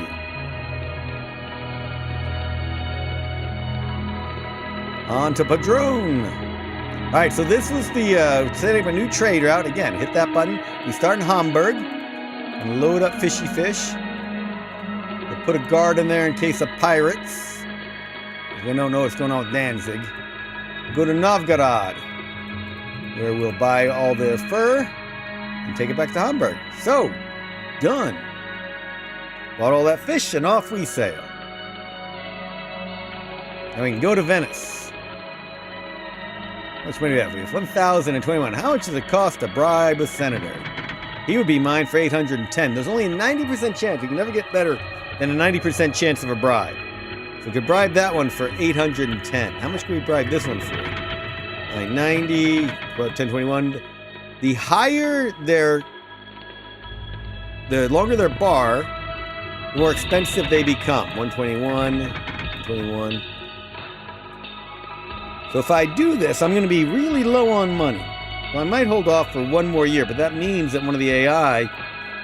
On to Padrone. All right, so this was the setting up a new trade route. Again, hit that button. We start in Hamburg and load up fishy fish. We'll put a guard in there in case of pirates. We don't know what's going on with Danzig. Go to Novgorod, where we'll buy all their fur and take it back to Hamburg. So, done. Bought all that fish and off we sail. Now we can go to Venice. How much money do we have? We have 1,021. How much does it cost to bribe a senator? He would be mine for 810. There's only a 90% chance. You can never get better than a 90% chance of a bribe. So we could bribe that one for 810. How much can we bribe this one for? Like 90, 1021. The higher the longer their bar, the more expensive they become. 121, 21. So if I do this, I'm going to be really low on money. Well, I might hold off for one more year, but that means that one of the AI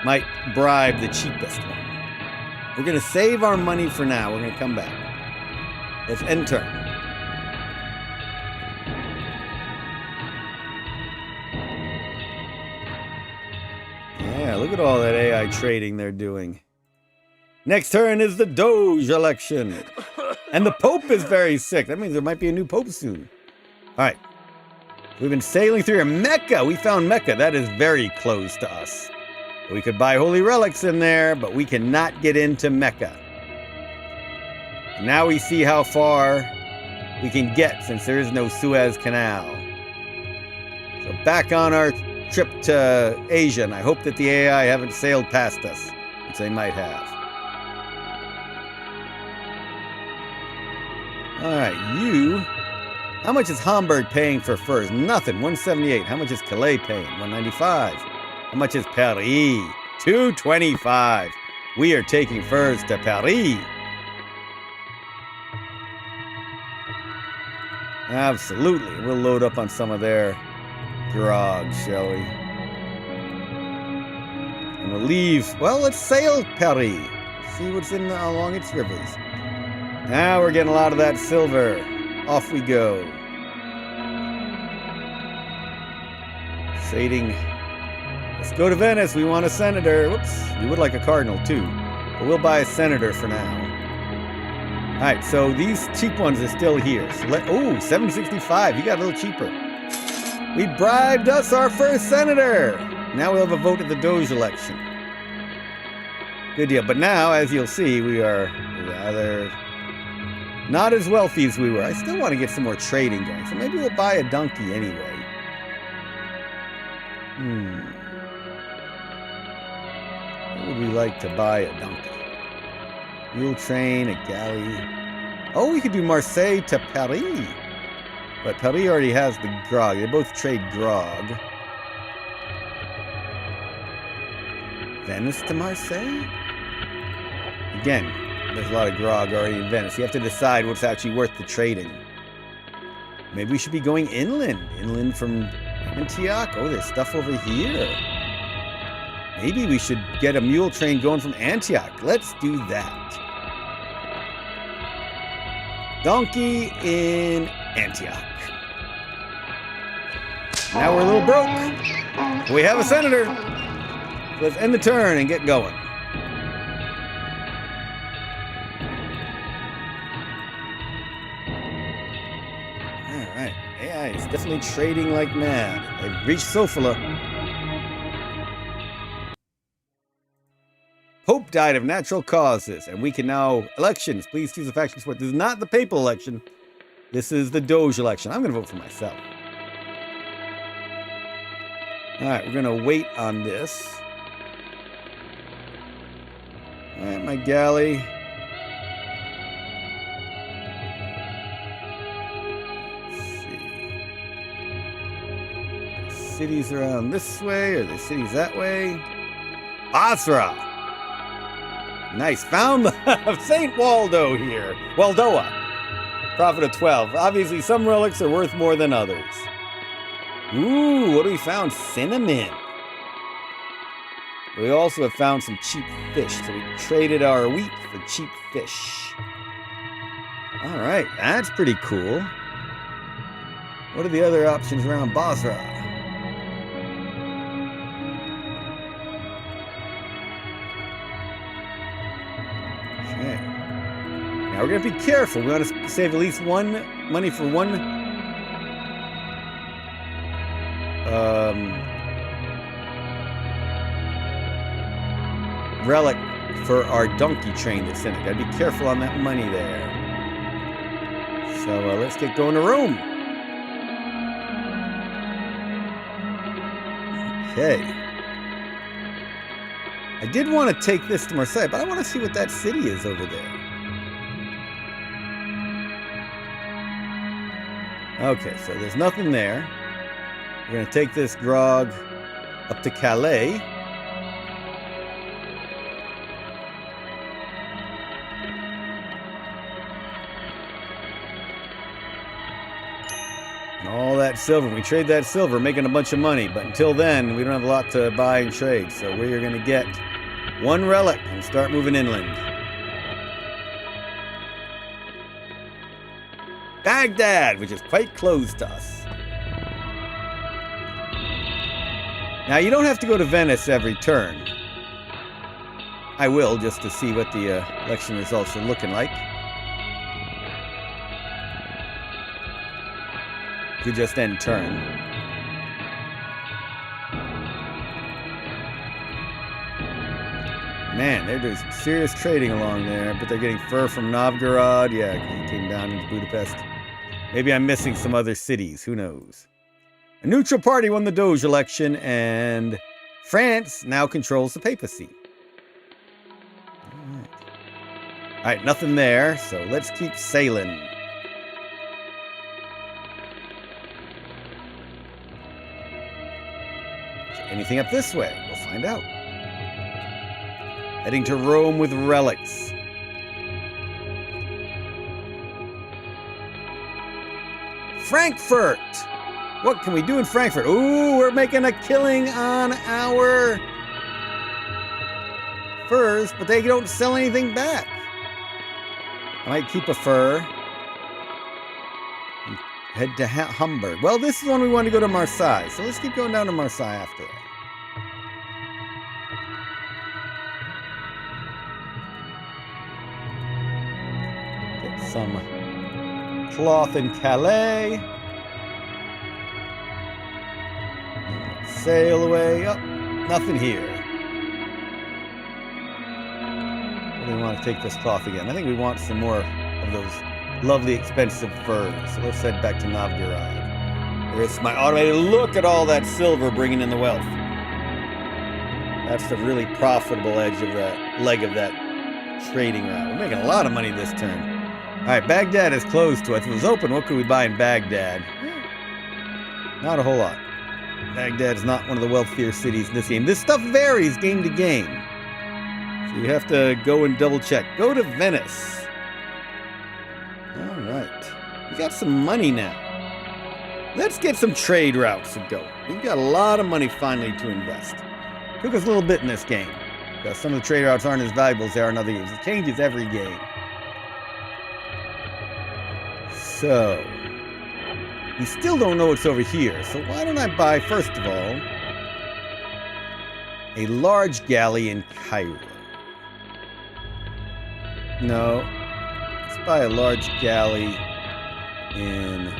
might bribe the cheapest one. We're going to save our money for now. We're going to come back. Let's end turn. Yeah, look at all that AI trading they're doing. Next turn is the Doge election. And the Pope is very sick. That means there might be a new Pope soon. All right. We've been sailing through here. Mecca. We found Mecca. That is very close to us. We could buy holy relics in there, but we cannot get into Mecca. Now we see how far we can get since there is no Suez Canal. So back on our trip to Asia, and I hope that the AI haven't sailed past us, which they might have. All right, you. How much is Hamburg paying for furs? Nothing. 178. How much is Calais paying? 195. How much is Paris? 225. We are taking furs to Paris. Absolutely. We'll load up on some of their grog, shall we? And we'll leave. Well, let's sail Paris. See what's in along its rivers. Now we're getting a lot of that silver. Off we go. Trading. Let's go to Venice. We want a senator. Whoops. We would like a cardinal too. But we'll buy a senator for now. All right, so these cheap ones are still here. So oh, 765. You got a little cheaper. We bribed us our first senator. Now we'll have a vote at the Doge election. Good deal. But now, as you'll see, we are rather not as wealthy as we were. I still want to get some more trading going, so maybe we'll buy a donkey anyway. What would we like to buy a donkey? Mule train, a galley. Oh, we could do Marseille to Paris. But Paris already has the grog. They both trade grog. Venice to Marseille? Again, there's a lot of grog already in Venice. You have to decide what's actually worth the trading. Maybe we should be going inland. Inland from Antioch. Oh, there's stuff over here. Maybe we should get a mule train going from Antioch. Let's do that. Donkey in Antioch. Now we're a little broke. We have a senator. Let's end the turn and get going. Alright, AI is definitely trading like mad. They've reached Sofala. Pope died of natural causes, and we can now... Elections, please choose a faction support. This is not the papal election. This is the Doge election. I'm going to vote for myself. Alright, we're going to wait on this. Alright, my galley. Let's see. Cities around this way, or the cities that way? Basra! Nice. Found the St. Waldo here. Waldoa. Profit of 12. Obviously, some relics are worth more than others. Ooh, what do we found? Cinnamon. We also have found some cheap fish, so we traded our wheat for cheap fish. All right, that's pretty cool. What are the other options around Basra? Okay. Now we're going to be careful. We want to save at least one money for one relic for our donkey train that's in it. Gotta be careful on that money there. So let's get going to Rome. Okay. I did want to take this to Marseille, but I want to see what that city is over there. Okay, so there's nothing there. We're going to take this grog up to Calais. And all that silver. We trade that silver, making a bunch of money. But until then, we don't have a lot to buy and trade. So we're going to get one relic and start moving inland. Baghdad, which is quite close to us. Now, you don't have to go to Venice every turn. I will, just to see what the election results are looking like. You just end turn. Man, they're doing some serious trading along there, but they're getting fur from Novgorod. Yeah, he came down into Budapest. Maybe I'm missing some other cities. Who knows? A neutral party won the Doge election, and France now controls the papacy. All right, nothing there, so let's keep sailing. Anything up this way? We'll find out. Heading to Rome with relics. Frankfurt! What can we do in Frankfurt? Ooh, we're making a killing on our furs, but they don't sell anything back. I might keep a fur. And head to Hamburg. Well, this is when we want to go to Marseille, so let's keep going down to Marseille after that. Get some cloth in Calais. Sail away. Oh, nothing here. Or do we want to take this cloth again? I think we want some more of those lovely expensive furs. So let's head back to Novgorod. There's my automated look at all that silver bringing in the wealth. That's the really profitable edge of that leg of that trading route. We're making a lot of money this turn. All right, Baghdad is closed to us. If it was open, what could we buy in Baghdad? Not a whole lot. Baghdad is not one of the wealthier cities in this game. This stuff varies game to game, so you have to go and double check. Go to Venice. All right. We got some money now. Let's get some trade routes to go. We've got a lot of money finally to invest. Took us a little bit in this game, because some of the trade routes aren't as valuable as they are in other games. It changes every game. So we still don't know what's over here, so why don't I buy, first of all, a large galley in Cairo? No, let's buy a large galley in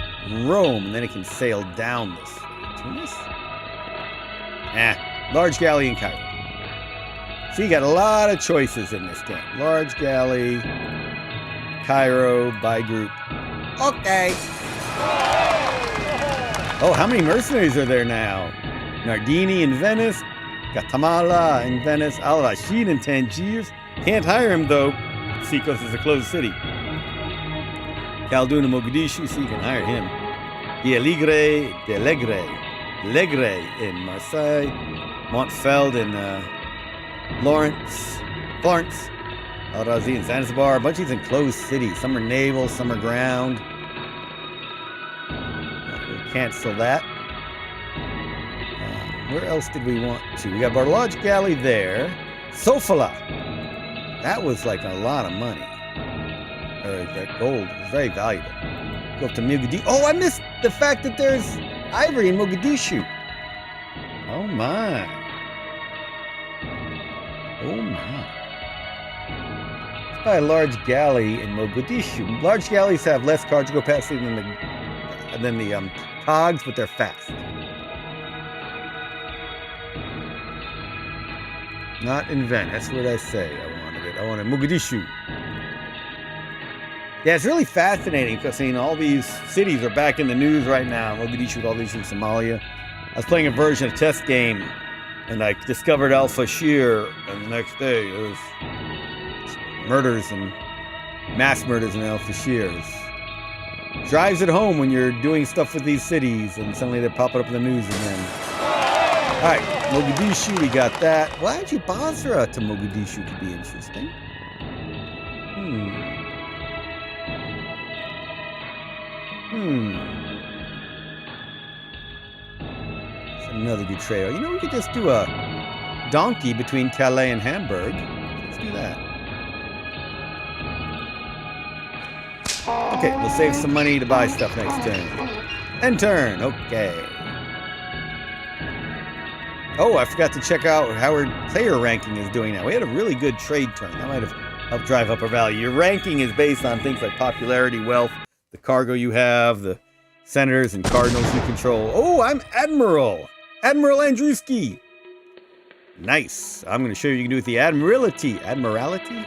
Rome, and then it can sail down this way. Tunis? Large galley in Cairo. So you got a lot of choices in this game. Large galley, Cairo, by group. Okay. Oh, how many mercenaries are there now? Nardini in Venice, Guatemala in Venice, Al-Rashid in Tangiers. Can't hire him, though. Sikos is a closed city. Khaldoun in Mogadishu, so you can hire him. Delegre in Marseille. Montfeld in Florence. Al-Razi in Zanzibar. A bunch of these enclosed cities. Some are naval, some are ground. Cancel that. Where else did we want to? We got our large galley there. Sofala. That was like a lot of money. Or that gold was very valuable. Go up to Mogadishu. Oh, I missed the fact that there's ivory in Mogadishu. Oh my. Oh my. Let's buy a large galley in Mogadishu. Large galleys have less cargo capacity than the cogs, but they're fast. Not invent. That's what I say. I wanted it. I wanted Mogadishu. Yeah, it's really fascinating because all these cities are back in the news right now. Mogadishu with all these in Somalia. I was playing a version of test game, and I discovered Al Fashir, and the next day it was murders and mass murders in Al Fashir. It drives it home when you're doing stuff with these cities, and suddenly they're popping up in the news again. All right, Mogadishu, we got that. Why don't you Basra to Mogadishu could be interesting. That's another good trade. You know, we could just do a donkey between Calais and Hamburg. Let's do that. Okay, we'll save some money to buy stuff next turn. End turn, okay. Oh, I forgot to check out how our player ranking is doing now. We had a really good trade turn. That might have helped drive up our value. Your ranking is based on things like popularity, wealth, the cargo you have, the senators and cardinals you control. Oh, I'm Admiral! Admiral Andrewski! Nice. I'm going to show you what you can do with the Admiralty. Admiralty?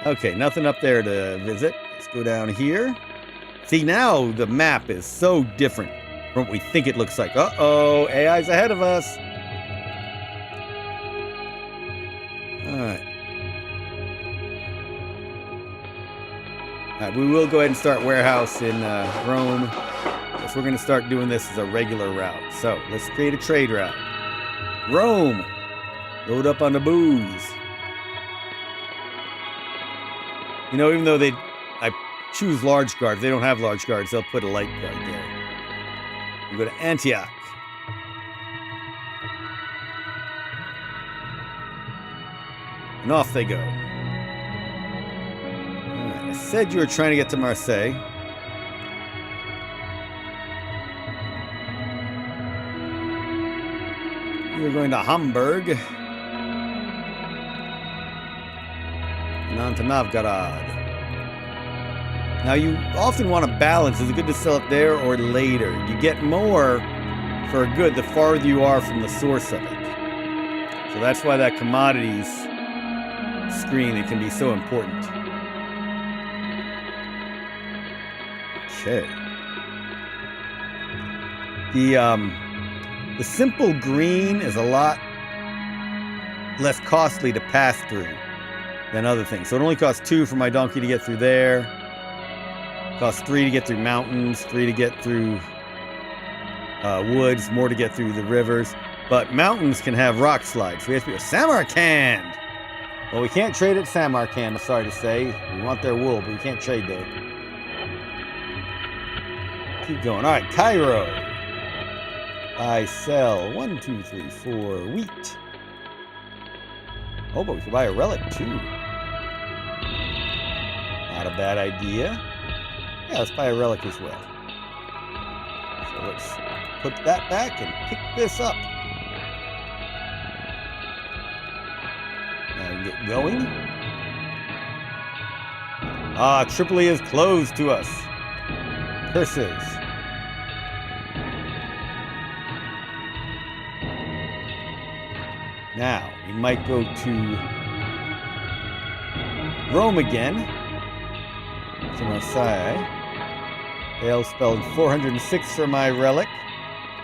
Okay, nothing up there to visit. Let's go down here. See, now the map is so different from what we think it looks like. Uh-oh, AI's ahead of us. Alright, we will go ahead and start warehouse in Rome. So we're going to start doing this as a regular route. So let's create a trade route. Rome. Load up on the booze. You know, even though I choose large guards, they don't have large guards. They'll put a light guard there. We go to Antioch. And off they go. I said you were trying to get to Marseille. You're going to Hamburg. And on to Novgorod. Now you often want to balance. Is it good to sell it there or later? You get more for a good the farther you are from the source of it. So that's why that commodities screen, it can be so important. Okay. The simple green is a lot less costly to pass through than other things. So it only costs 2 for my donkey to get through there. It costs 3 to get through mountains, 3 to get through woods, more to get through the rivers. But mountains can have rock slides. So we have to be Samarkand. Well, we can't trade at Samarkand, I'm sorry to say. We want their wool, but we can't trade there. Keep going. All right, Cairo. Buy, sell. 1, 2, 3, 4. Wheat. Oh, but we can buy a relic, too. Not a bad idea. Yeah, let's buy a relic as well. So let's put that back and pick this up. Now we get going. Ah, Tripoli is closed to us. Curses. Now, we might go to Rome again. To Marseille. Dale spelled 406 for my relic.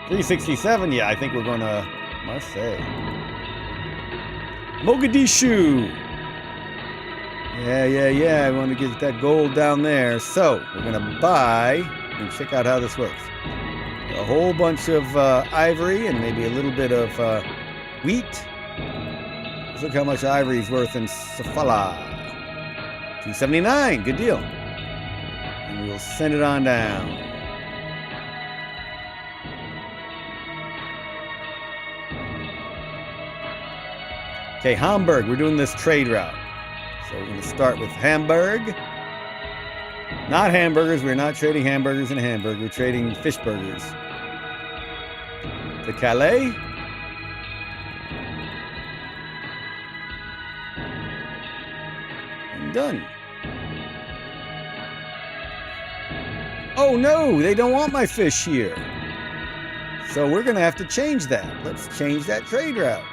367, yeah, I think we're going to Marseille. Mogadishu. Yeah, I want to get that gold down there. So, we're going to buy, and check out how this works. A whole bunch of ivory and maybe a little bit of wheat. Let's look how much ivory is worth in Sofala. 279, good deal. And we'll send it on down. Okay, Hamburg. We're doing this trade route. So we're going to start with Hamburg. Not hamburgers. We're not trading hamburgers in Hamburg. We're trading fish burgers. To Calais. And done. Oh no, they don't want my fish here. So we're going to have to change that. Let's change that trade route.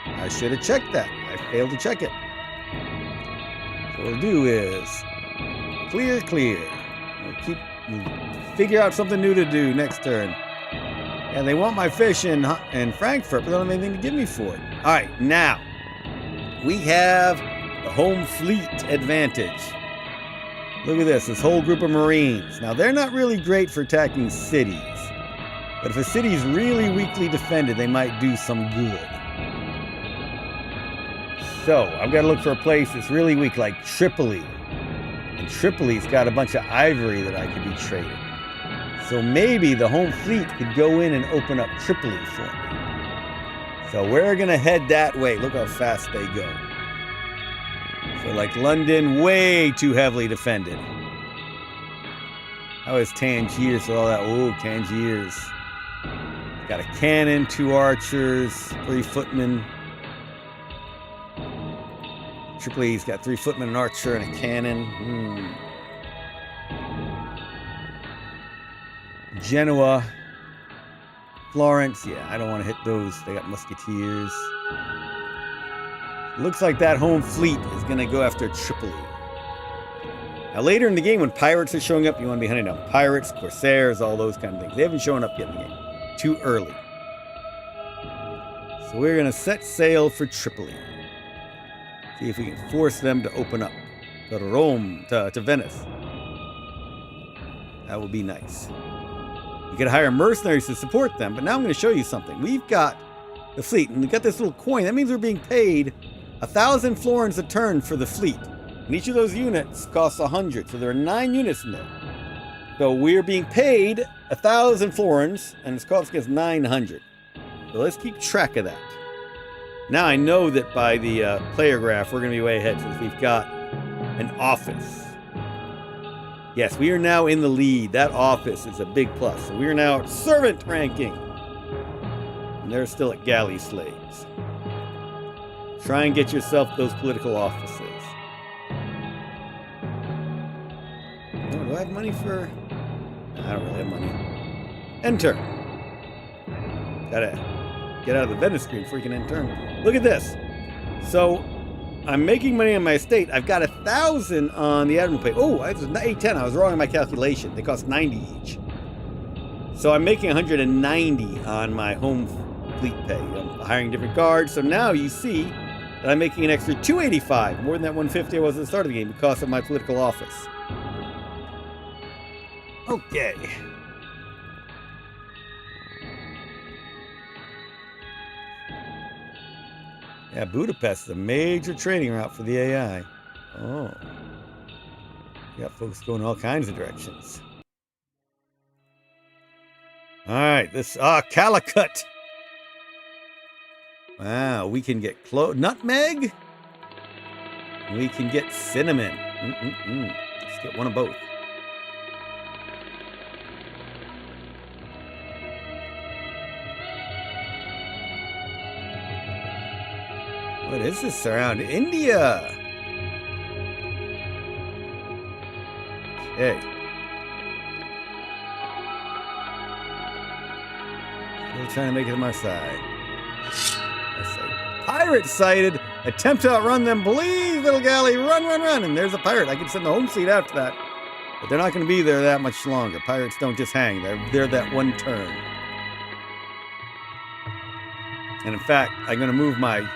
I should have checked that. I failed to check it. So what we'll do is clear. We'll figure out something new to do next turn. And they want my fish in Frankfurt, but they don't have anything to give me for it. All right, now we have the home fleet advantage. Look at this whole group of Marines. Now, they're not really great for attacking cities. But if a city is really weakly defended, they might do some good. So, I've got to look for a place that's really weak, like Tripoli. And Tripoli's got a bunch of ivory that I could be trading. So maybe the home fleet could go in and open up Tripoli for me. So we're going to head that way. Look how fast they go. So like London, way too heavily defended. How is Tangiers with all that? Oh, Tangiers. Got a cannon, 2 archers, 3 footmen. Tripoli's got 3 footmen, an archer, and a cannon. Genoa. Florence. Yeah, I don't want to hit those. They got musketeers. Looks like that home fleet is going to go after Tripoli. Now, later in the game, when pirates are showing up, you want to be hunting down pirates, corsairs, all those kind of things. They haven't shown up yet in the game. Too early. So we're going to set sail for Tripoli. See if we can force them to open up to Rome, to Venice. That would be nice. You could hire mercenaries to support them, but now I'm going to show you something. We've got the fleet, and we've got this little coin. That means we're being paid 1,000 florins a turn for the fleet. And each of those units costs 100, so there are 9 units in there. So we're being paid 1,000 florins, and it's costing us 900. So let's keep track of that. Now I know that by the player graph, we're going to be way ahead, since we've got an office. Yes, we are now in the lead. That office is a big plus. So we are now at servant ranking. And they're still at galley slaves. Try and get yourself those political offices. Oh, do I have money for... I don't really have money. Enter. Gotta get out of the Venice screen before you can enter. Look at this. So, I'm making money on my estate. I've got 1,000 on the admiral pay. Oh, it's 810. I was wrong in my calculation. They cost 90 each. So I'm making 190 on my home fleet pay. I'm hiring different guards. So now you see that I'm making an extra 285, more than that 150 I was at the start of the game because of my political office. Okay. Yeah, Budapest is a major trading route for the AI. Oh. You got folks going all kinds of directions. All right, this, Calicut. Wow, we can get nutmeg. We can get cinnamon. Let's get one of both. What is this around India? Okay. Still trying to make it to my side. I say, pirate sighted. Attempt to outrun them. Please, little galley, run, run, run. And there's a pirate. I can send the home fleet after that. But they're not going to be there that much longer. Pirates don't just hang. They're that one turn. And in fact, I'm going to move my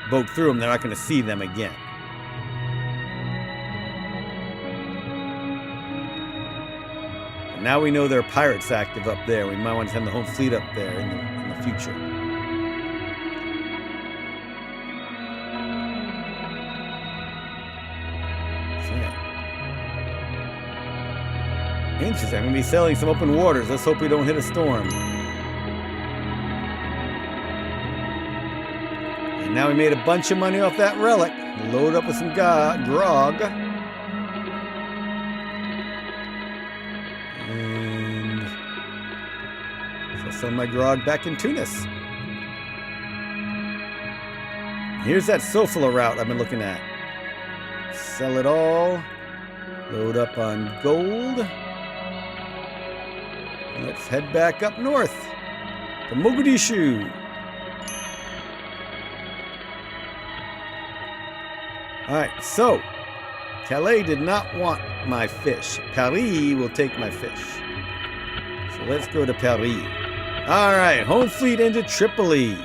boat through them. They're not going to see them again. And now we know there are pirates active up there. We might want to send the home fleet up there in the future. Interesting. I'm going to be sailing some open waters. Let's hope we don't hit a storm. now we made a bunch of money off that relic. Load up with some grog. And I'll sell my grog back in Tunis. Here's that Sofala route I've been looking at. Sell it all. Load up on gold. And let's head back up north to Mogadishu. Alright, so Calais did not want my fish. Paris will take my fish. So let's go to Paris. Alright, home fleet into Tripoli.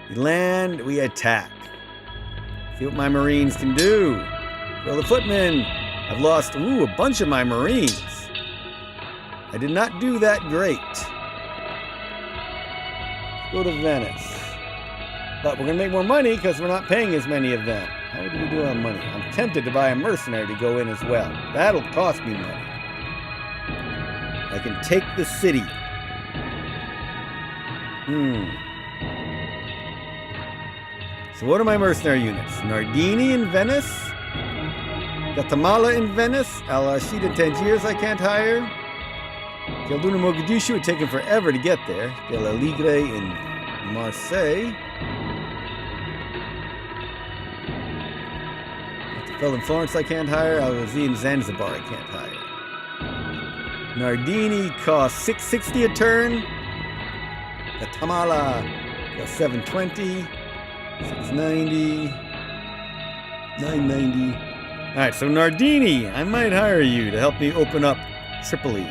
We land, we attack. See what my Marines can do. Kill the footmen. I've lost, a bunch of my Marines. I did not do that great. Let's go to Venice. But we're going to make more money because we're not paying as many of them. How do we do on money? I'm tempted to buy a mercenary to go in as well. That'll cost me money. I can take the city. So what are my mercenary units? Nardini in Venice. Guatemala in Venice. Al-Rashid in Tangiers I can't hire. Khaldun and Mogadishu would take him forever to get there. Del Aligre in Marseille. Fell in Florence I can't hire. Al-Razi in Zanzibar I can't hire. Nardini costs $660 a turn. Guatemala costs $720. $690. $990. Alright, so Nardini, I might hire you to help me open up Tripoli.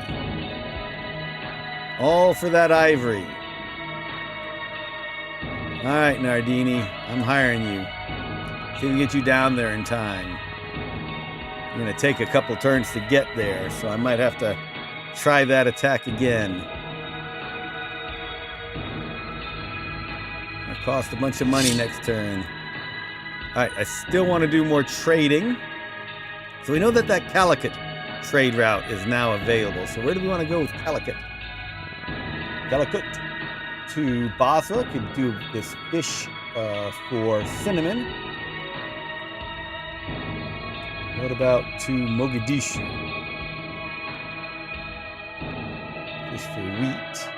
All for that ivory. Alright, Nardini, I'm hiring you. See if we can get you down there in time. I'm going to take a couple turns to get there, so I might have to try that attack again. It'll cost a bunch of money next turn. Alright, I still want to do more trading. So we know that that Calicut trade route is now available. So where do we want to go with Calicut? Calicut to Basra. Could do this fish for cinnamon. What about to Mogadishu? Fish for wheat.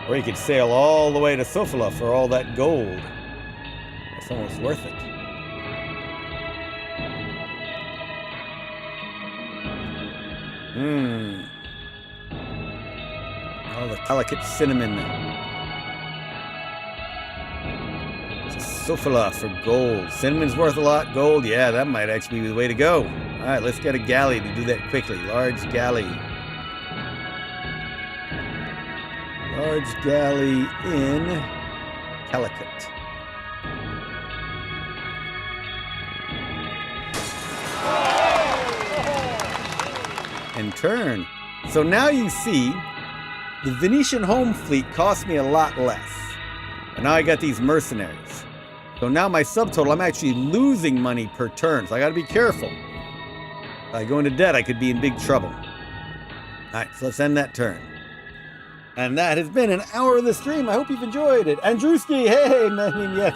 Or you could sail all the way to Sofala for all that gold. That's almost worth it. All the Calicut cinnamon. Sofala for gold. Cinnamon's worth a lot. Gold, yeah, that might actually be the way to go. All right, let's get a galley to do that quickly. Large galley. Large galley in Calicut. And turn. So now you see, the Venetian home fleet cost me a lot less. And now I got these mercenaries. So now my subtotal, I'm actually losing money per turn. So I got to be careful. If I go into debt, I could be in big trouble. All right, so let's end that turn. And that has been an hour of the stream. I hope you've enjoyed it. Andrewski, hey, man, yes.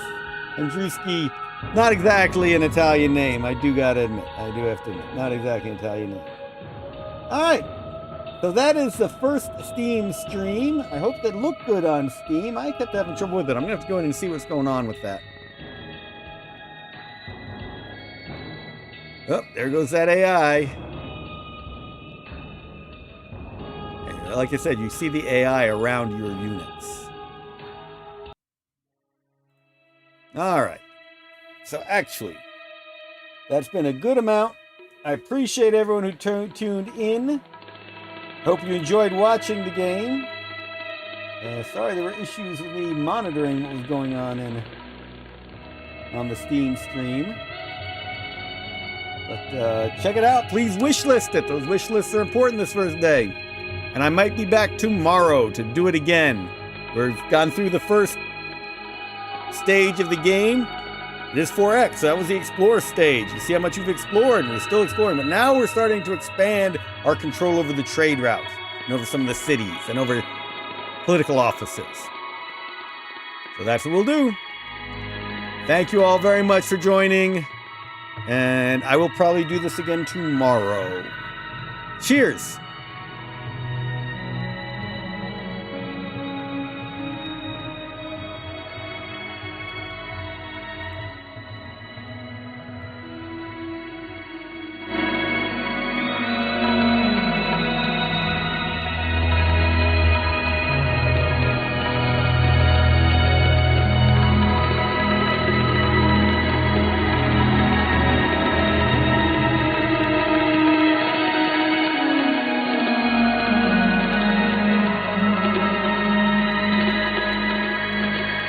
Andrewski, not exactly an Italian name. I do got to admit. I do have to admit. Not exactly an Italian name. All right. So that is the first Steam stream. I hope that looked good on Steam. I kept having trouble with it. I'm going to have to go in and see what's going on with that. Oh, there goes that AI. Like I said, you see the AI around your units. All right. So actually, that's been a good amount. I appreciate everyone who tuned in. Hope you enjoyed watching the game. Sorry there were issues with me monitoring what was going on the Steam stream. But check it out. Please wishlist it. Those wish lists are important this first day. And I might be back tomorrow to do it again. We've gone through the first stage of the game. It is 4X, so that was the explore stage. You see how much we've explored. We're still exploring, but now we're starting to expand our control over the trade route and over some of the cities and over political offices. So that's what we'll do. Thank you all very much for joining. And I will probably do this again tomorrow. Cheers.